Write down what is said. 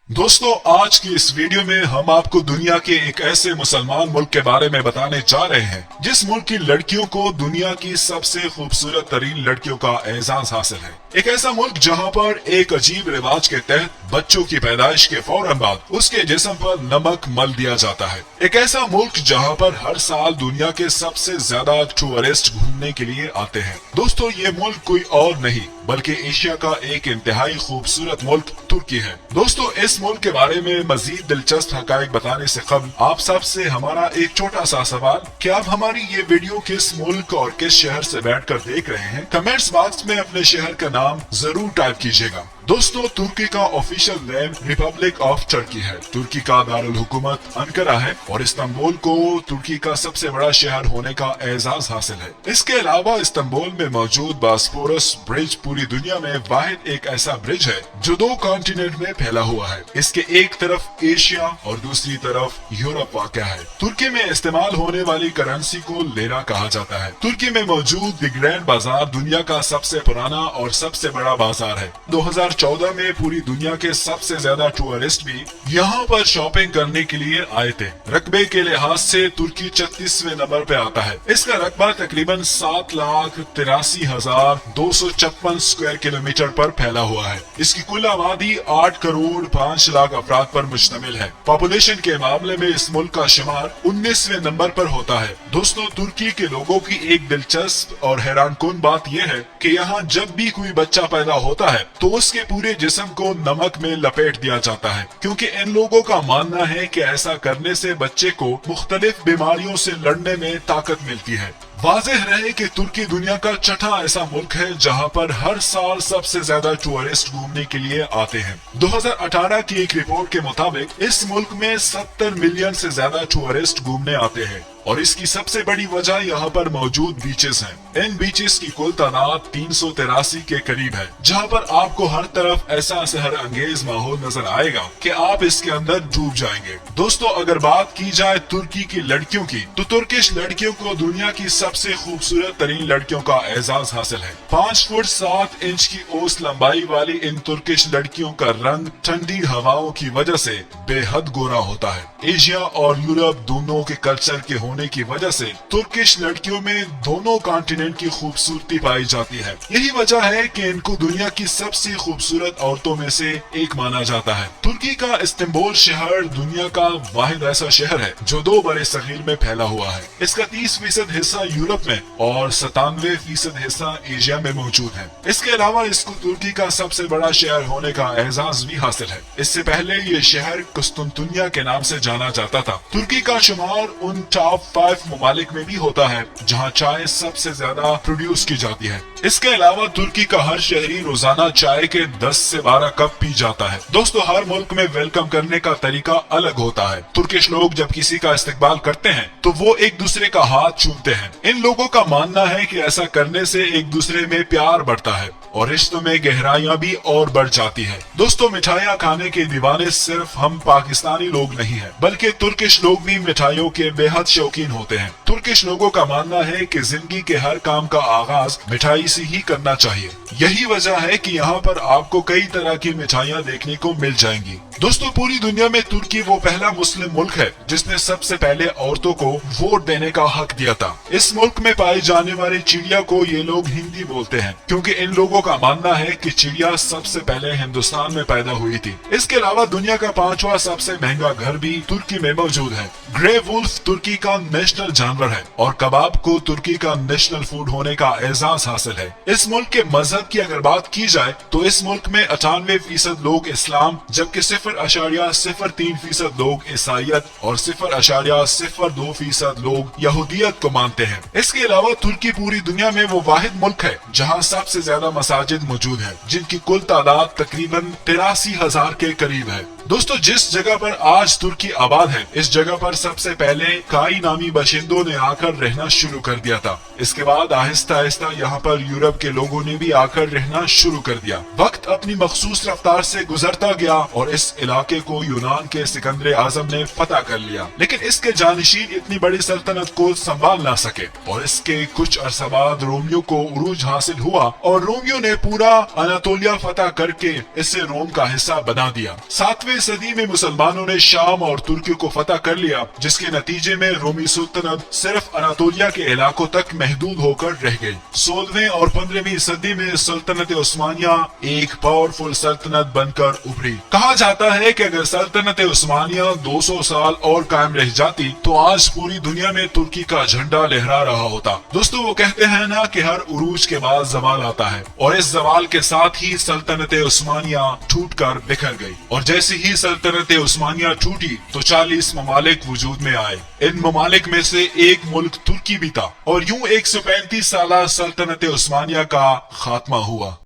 दोस्तों, आज की इस वीडियो में हम आपको दुनिया के एक ऐसे मुसलमान मुल्क के बारे में बताने जा रहे हैं जिस मुल्क की लड़कियों को दुनिया की सबसे खूबसूरत तरीन लड़कियों का एजाज हासिल है। एक ऐसा मुल्क जहां पर एक अजीब रिवाज के तहत बच्चों की पैदाइश के फौरन बाद उसके जिस्म पर नमक मल दिया जाता है। एक ऐसा मुल्क जहां पर हर साल दुनिया के सबसे ज्यादा टूरिस्ट घूमने के लिए आते हैं। दोस्तों, ये मुल्क कोई और नहीं बल्कि एशिया का एक इंतहाई खूबसूरत मुल्क तुर्की है। दोस्तों, इस मुल्क के बारे में मजीद दिलचस्प हकायक बताने से कबल आप सब से हमारा एक छोटा सा सवाल कि आप हमारी ये वीडियो किस मुल्क और किस शहर से बैठकर देख रहे हैं। कमेंट्स बॉक्स में अपने शहर का नाम जरूर टाइप कीजिएगा। दोस्तों, तुर्की का official name Republic of Turkey है। तुर्की का दारुल हुकूमत अंकारा है और इस्तांबुल को तुर्की का सबसे बड़ा शहर होने का एजाज हासिल है। इसके अलावा इस्तांबुल में मौजूद बास्फोरस ब्रिज पूरी दुनिया में वाहिद एक ऐसा ब्रिज है जो 2 कॉन्टिनेंट में फैला हुआ है। इसके एक तरफ एशिया और दूसरी तरफ यूरोप वाक़ है। तुर्की में इस्तेमाल होने वाली करेंसी को लेरा कहा जाता है। तुर्की में मौजूद द ग्रैंड बाजार दुनिया का सबसे पुराना और सबसे बड़ा बाजार है। 2014 में पूरी दुनिया के सबसे ज्यादा टूरिस्ट भी यहाँ पर शॉपिंग करने के लिए आए थे। रकबे के लिहाज से तुर्की 36वें नंबर पे आता है। इसका रकबा तकरीबन 7,83,256 स्क्वायर किलोमीटर पर फैला हुआ है। इसकी कुल आबादी 8 करोड़ 5 लाख अफराद पर मुश्तमिल है। पॉपुलेशन के मामले में इस मुल्क का शुमार 19वें नंबर पर होता है। दोस्तों, तुर्की के लोगों की एक दिलचस्प और हैरानकुन बात यह है कि यहाँ जब भी कोई बच्चा पैदा होता है तो उसके पूरे जिस्म को नमक में लपेट दिया जाता है, क्योंकि इन लोगों का मानना है कि ऐसा करने से बच्चे को मुख्तलिफ बीमारियों से लड़ने में ताकत मिलती है। वाज़ेह रहे कि तुर्की दुनिया का छठा ऐसा मुल्क है जहां पर हर साल सबसे ज्यादा टूरिस्ट घूमने के लिए आते हैं। 2018 की एक रिपोर्ट के मुताबिक इस मुल्क में 70 मिलियन से ज्यादा टूरिस्ट घूमने आते हैं और इसकी सबसे बड़ी वजह यहाँ पर मौजूद बीचेस हैं। इन बीचेस की कुल तादाद 383 के करीब है, जहाँ पर आपको हर तरफ ऐसा सहर अंगेज माहौल नजर आएगा कि आप इसके अंदर डूब जाएंगे। दोस्तों, अगर बात की जाए तुर्की की लड़कियों की तो तुर्किश लड़कियों को दुनिया की सबसे खूबसूरत तरीन लड़कियों का एजाज हासिल है। 5 फुट 7 इंच की औसत लंबाई वाली इन तुर्किश लड़कियों का रंग ठंडी हवाओं की वजह से बेहद गोरा होता है। एशिया और यूरोप दोनों के कल्चर के होने की वजह से तुर्किश लड़कियों में दोनों कॉन्टिनेंट की खूबसूरती पाई जाती है। यही वजह है कि इनको दुनिया की सबसे खूबसूरत औरतों में से एक माना जाता है। तुर्की का इस्तांबुल शहर दुनिया का वाहिद ऐसा शहर है जो 2 बड़े सगीर में फैला हुआ है। इसका 30% हिस्सा यूरोप में और 97% हिस्सा एशिया में मौजूद है। इसके अलावा इसको तुर्की का सबसे बड़ा शहर होने का एजाज भी हासिल है। इससे पहले ये शहर कुस्तुनतुनिया के नाम से जाना जाता था। तुर्की का शुमार उन टॉप 5 ममालिक में भी होता है जहां चाय सबसे ज्यादा प्रोड्यूस की जाती है। इसके अलावा तुर्की का हर शहरी रोजाना चाय के 10 से 12 कप पी जाता है। दोस्तों, हर मुल्क में वेलकम करने का तरीका अलग होता है। तुर्किश लोग जब किसी का इस्तकबाल करते हैं तो वो एक दूसरे का हाथ चूमते हैं। इन लोगों का मानना है कि ऐसा करने से एक दूसरे में प्यार बढ़ता है और रिश्तों में गहराइयां भी और बढ़ जाती है। दोस्तों, मिठाइयाँ खाने के दीवाने सिर्फ हम पाकिस्तानी लोग नहीं हैं, बल्कि तुर्किश लोग भी मिठाइयों के बेहद शौकीन होते हैं। तुर्किश लोगों का मानना है कि जिंदगी के हर काम का आगाज मिठाई से ही करना चाहिए। यही वजह है कि यहाँ पर आपको कई तरह की मिठाइयाँ देखने को मिल जाएंगी। दोस्तों, पूरी दुनिया में तुर्की वो पहला मुस्लिम मुल्क है जिसने सबसे पहले औरतों को वोट देने का हक दिया था। इस मुल्क में पाई जाने वाली चिड़िया को ये लोग हिंदी बोलते हैं, क्योंकि इन लोगों का मानना है कि चिड़िया सबसे पहले हिंदुस्तान में पैदा हुई थी। इसके अलावा दुनिया का 5वां सबसे महंगा घर भी तुर्की में मौजूद है। ग्रे वुल्फ तुर्की का नेशनल जानवर है और कबाब को तुर्की का नेशनल फूड होने का एजाज हासिल है। इस मुल्क के मजहब की अगर बात की जाए तो इस मुल्क में 98% लोग इस्लाम, जबकि 0.03% लोग ईसाईयत और 0.02% लोग यहूदियत को मानते हैं। इसके अलावा तुर्की पूरी दुनिया में वो वाहिद मुल्क है जहाँ सबसे ज्यादा मसाजिद मौजूद है, जिनकी कुल तादाद तकरीबन 83,000 के करीब है। दोस्तों, जिस जगह पर आज तुर्की आबाद है, इस जगह पर सबसे पहले काई नामी बाशिंदों ने आकर रहना शुरू कर दिया था। इसके बाद आहिस्ता आहिस्ता यहाँ पर यूरोप के लोगों ने भी आकर रहना शुरू कर दिया। वक्त अपनी मखसूस रफ्तार से गुजरता गया और इस इलाके को यूनान के सिकंदर आजम ने फतह कर लिया, लेकिन इसके जानशीन इतनी बड़ी सल्तनत को संभाल ना सके और इसके कुछ अरसा बाद रोमियो को उरूज हासिल हुआ और रोमियो ने पूरा अनातोलिया फतह करके इसे रोम का हिस्सा बना दिया। 7वें 15वीं सदी में मुसलमानों ने शाम और तुर्की को फतह कर लिया, जिसके नतीजे में रोमी सुल्तनत सिर्फ अनातोलिया के इलाकों तक महदूद होकर रह गई। 16वीं और 15वीं सदी में सल्तनत उस्मानिया एक पावरफुल सल्तनत बनकर उभरी। कहा जाता है कि अगर सल्तनत उस्मानिया 200 साल और कायम रह जाती तो आज पूरी दुनिया में तुर्की का झंडा लहरा रहा होता। दोस्तों, वो कहते हैं ना कि हर उरूज के बाद जवाल आता है, और इस जवाल के साथ ही सल्तनत उस्मानिया टूटकर बिखर गई। और जैसे ही सल्तनत उस्मानिया टूटी तो 40 ममालिक वजूद में आए। इन ममालिक में से एक मुल्क तुर्की भी था, और यूं 135 साल सल्तनत उस्मानिया का खात्मा हुआ।